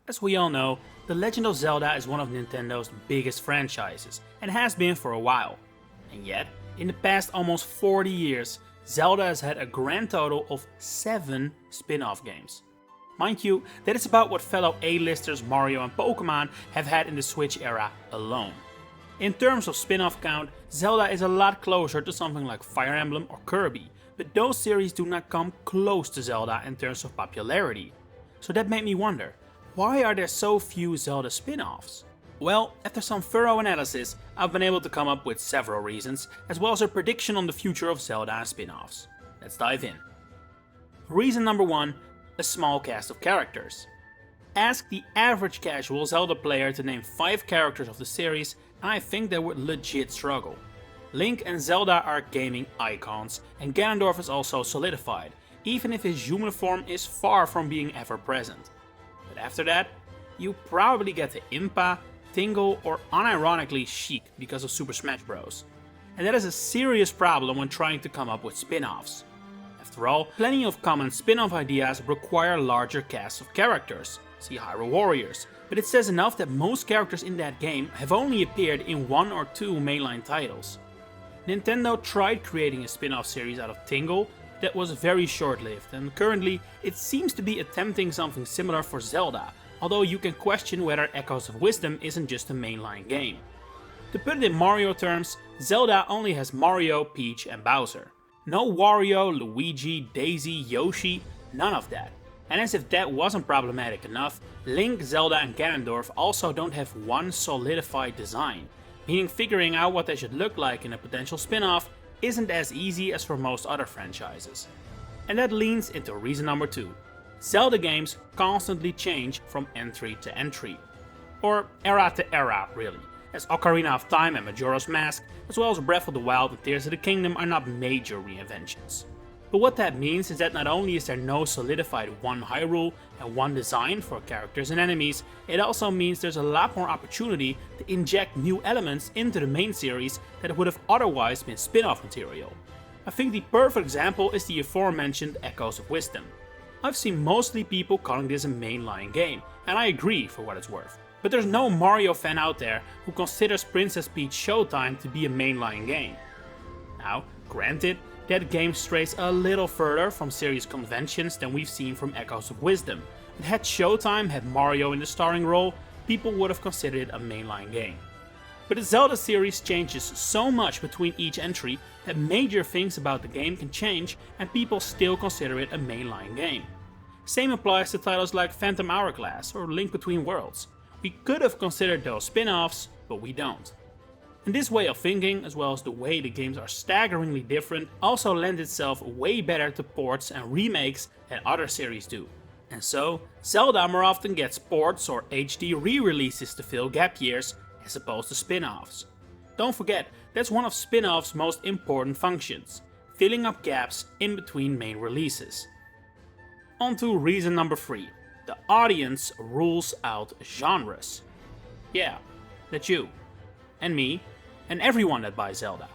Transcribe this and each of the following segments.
As we all know, The Legend of Zelda is one of Nintendo's biggest franchises, and has been for a while. And yet, in the past almost 40 years, Zelda has had a grand total of 7 spin-off games. Mind you, that is about what fellow A-listers Mario and Pokémon have had in the Switch era alone. In terms of spin-off count, Zelda is a lot closer to something like Fire Emblem or Kirby, but those series do not come close to Zelda in terms of popularity. So that made me wonder, why are there so few Zelda spin-offs? Well, after some thorough analysis, I've been able to come up with several reasons, as well as a prediction on the future of Zelda and spin-offs. Let's dive in. Reason number 1, a small cast of characters. Ask the average casual Zelda player to name 5 characters of the series, and I think they would legit struggle. Link and Zelda are gaming icons, and Ganondorf is also solidified, even if his human form is far from being ever present. But after that, you probably get the Impa, Tingle, or unironically Sheik because of Super Smash Bros. And that is a serious problem when trying to come up with spin-offs. After all, plenty of common spin-off ideas require larger casts of characters, see Hyrule Warriors, but it says enough that most characters in that game have only appeared in 1 or 2 mainline titles. Nintendo tried creating a spin-off series out of Tingle that was very short-lived, and currently it seems to be attempting something similar for Zelda, although you can question whether Echoes of Wisdom isn't just a mainline game. To put it in Mario terms, Zelda only has Mario, Peach and Bowser. No Wario, Luigi, Daisy, Yoshi, none of that. And as if that wasn't problematic enough, Link, Zelda and Ganondorf also don't have one solidified design, meaning figuring out what they should look like in a potential spin-off isn't as easy as for most other franchises. And that leans into reason number 2. Zelda games constantly change from entry to entry. Or era to era, really, as Ocarina of Time and Majora's Mask, as well as Breath of the Wild and Tears of the Kingdom are not major reinventions. But what that means is that not only is there no solidified one Hyrule and one design for characters and enemies, it also means there's a lot more opportunity to inject new elements into the main series that would have otherwise been spin-off material. I think the perfect example is the aforementioned Echoes of Wisdom. I've seen mostly people calling this a mainline game, and I agree for what it's worth. But there's no Mario fan out there who considers Princess Peach Showtime to be a mainline game. Now, granted, that game strays a little further from series conventions than we've seen from Echoes of Wisdom, but had Showtime had Mario in the starring role, people would have considered it a mainline game. But the Zelda series changes so much between each entry that major things about the game can change and people still consider it a mainline game. Same applies to titles like Phantom Hourglass or Link Between Worlds. We could have considered those spin-offs, but we don't. And this way of thinking, as well as the way the games are staggeringly different, also lends itself way better to ports and remakes than other series do. And so, Zelda more often gets ports or HD re-releases to fill gap years, as opposed to spin-offs. Don't forget, that's one of spin-offs' most important functions, filling up gaps in between main releases. On to reason number 3. The audience rules out genres. Yeah, that's you. And me. And everyone that buys Zelda.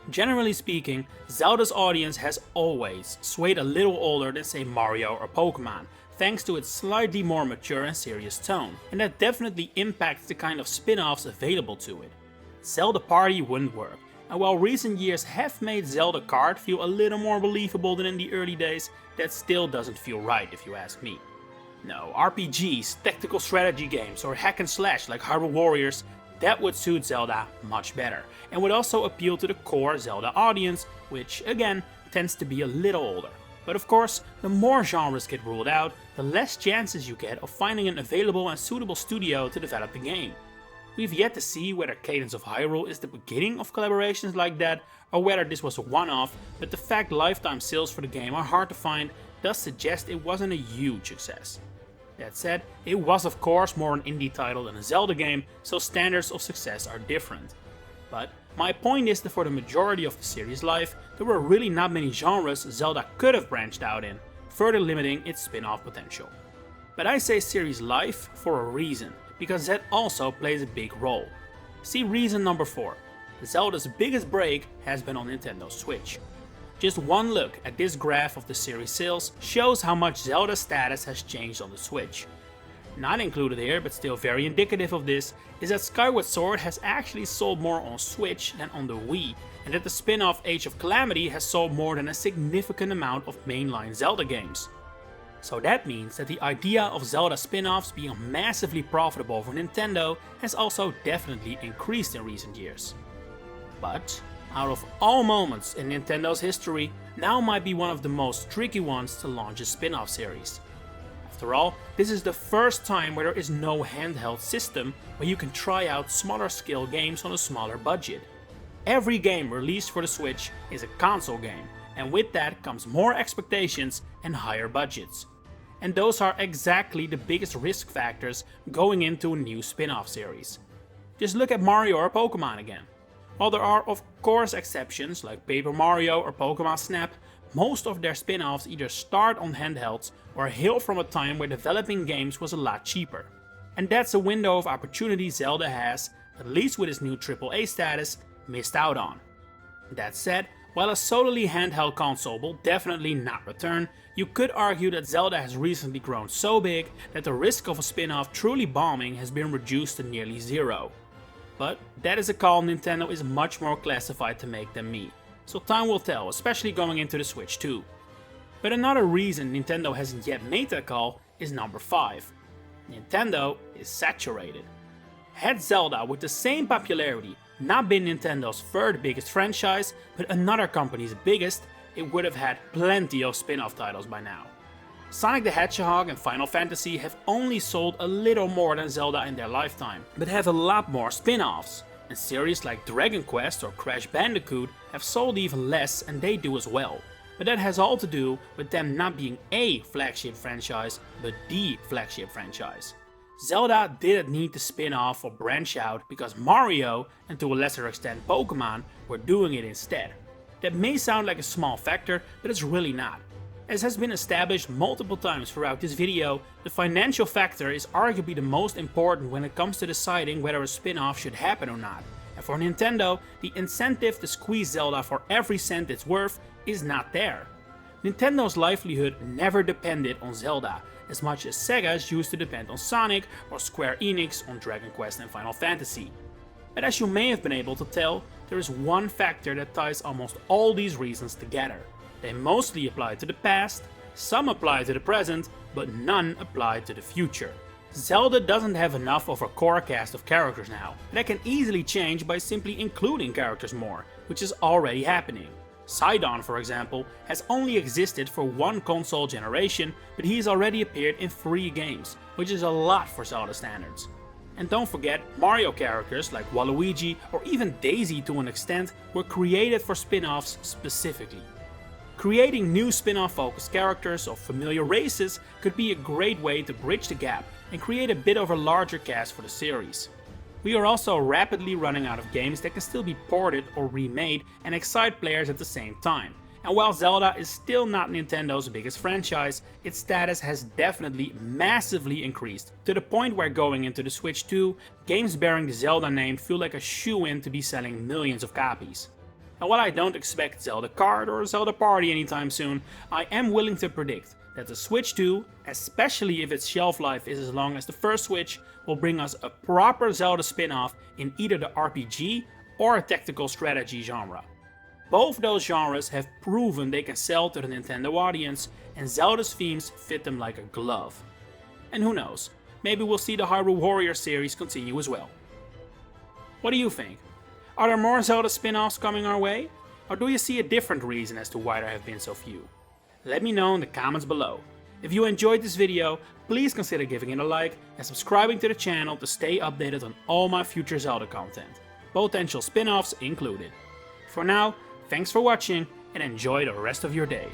Generally speaking, Zelda's audience has always swayed a little older than say Mario or Pokémon, thanks to its slightly more mature and serious tone, and that definitely impacts the kind of spin-offs available to it. Zelda Party wouldn't work, and while recent years have made Zelda Kart feel a little more believable than in the early days, that still doesn't feel right if you ask me. No, RPGs, tactical strategy games, or hack and slash like Hyrule Warriors, that would suit Zelda much better, and would also appeal to the core Zelda audience, which, again, tends to be a little older. But of course, the more genres get ruled out, the less chances you get of finding an available and suitable studio to develop the game. We've yet to see whether Cadence of Hyrule is the beginning of collaborations like that, or whether this was a one-off, but the fact lifetime sales for the game are hard to find does suggest it wasn't a huge success. That said, it was of course more an indie title than a Zelda game, so standards of success are different. But my point is that for the majority of the series' life, there were really not many genres Zelda could have branched out in, further limiting its spin-off potential. But I say series life for a reason, because that also plays a big role. See reason number 4. Zelda's biggest break has been on Nintendo Switch. Just one look at this graph of the series sales shows how much Zelda's status has changed on the Switch. Not included here, but still very indicative of this, is that Skyward Sword has actually sold more on Switch than on the Wii, and that the spin-off Age of Calamity has sold more than a significant amount of mainline Zelda games. So that means that the idea of Zelda spin-offs being massively profitable for Nintendo has also definitely increased in recent years. But out of all moments in Nintendo's history, now might be one of the most tricky ones to launch a spin-off series. After all, this is the first time where there is no handheld system where you can try out smaller scale games on a smaller budget. Every game released for the Switch is a console game, and with that comes more expectations and higher budgets. And those are exactly the biggest risk factors going into a new spin-off series. Just look at Mario or Pokémon again. While there are of course exceptions like Paper Mario or Pokémon Snap, most of their spin-offs either start on handhelds or hail from a time where developing games was a lot cheaper. And that's a window of opportunity Zelda has, at least with its new AAA status, missed out on. That said, while a solely handheld console will definitely not return, you could argue that Zelda has recently grown so big that the risk of a spin-off truly bombing has been reduced to nearly zero. But that is a call Nintendo is much more classified to make than me, so time will tell, especially going into the Switch 2. But another reason Nintendo hasn't yet made that call is number 5. Nintendo is saturated. Had Zelda with the same popularity not been Nintendo's third biggest franchise, but another company's biggest, it would have had plenty of spin-off titles by now. Sonic the Hedgehog and Final Fantasy have only sold a little more than Zelda in their lifetime, but have a lot more spin-offs. And series like Dragon Quest or Crash Bandicoot have sold even less, and they do as well. But that has all to do with them not being a flagship franchise, but the flagship franchise. Zelda didn't need to spin off or branch out because Mario, and to a lesser extent Pokémon, were doing it instead. That may sound like a small factor, but it's really not. As has been established multiple times throughout this video, the financial factor is arguably the most important when it comes to deciding whether a spin-off should happen or not. And for Nintendo, the incentive to squeeze Zelda for every cent it's worth is not there. Nintendo's livelihood never depended on Zelda, as much as Sega's used to depend on Sonic or Square Enix on Dragon Quest and Final Fantasy. But as you may have been able to tell, there is one factor that ties almost all these reasons together. They mostly apply to the past, some apply to the present, but none apply to the future. Zelda doesn't have enough of a core cast of characters now, and that can easily change by simply including characters more, which is already happening. Sidon, for example, has only existed for one console generation, but he has already appeared in 3 games, which is a lot for Zelda standards. And don't forget, Mario characters like Waluigi or even Daisy to an extent were created for spin-offs specifically. Creating new spin-off focused characters of familiar races could be a great way to bridge the gap and create a bit of a larger cast for the series. We are also rapidly running out of games that can still be ported or remade and excite players at the same time. And while Zelda is still not Nintendo's biggest franchise, its status has definitely massively increased, to the point where going into the Switch 2, games bearing the Zelda name feel like a shoo-in to be selling millions of copies. And while I don't expect Zelda Kart or Zelda Party anytime soon, I am willing to predict that the Switch 2, especially if its shelf life is as long as the first Switch, will bring us a proper Zelda spin-off in either the RPG or a tactical strategy genre. Both those genres have proven they can sell to the Nintendo audience, and Zelda's themes fit them like a glove. And who knows, maybe we'll see the Hyrule Warrior series continue as well. What do you think? Are there more Zelda spin-offs coming our way? Or do you see a different reason as to why there have been so few? Let me know in the comments below. If you enjoyed this video, please consider giving it a like and subscribing to the channel to stay updated on all my future Zelda content, potential spin-offs included. For now, thanks for watching and enjoy the rest of your day.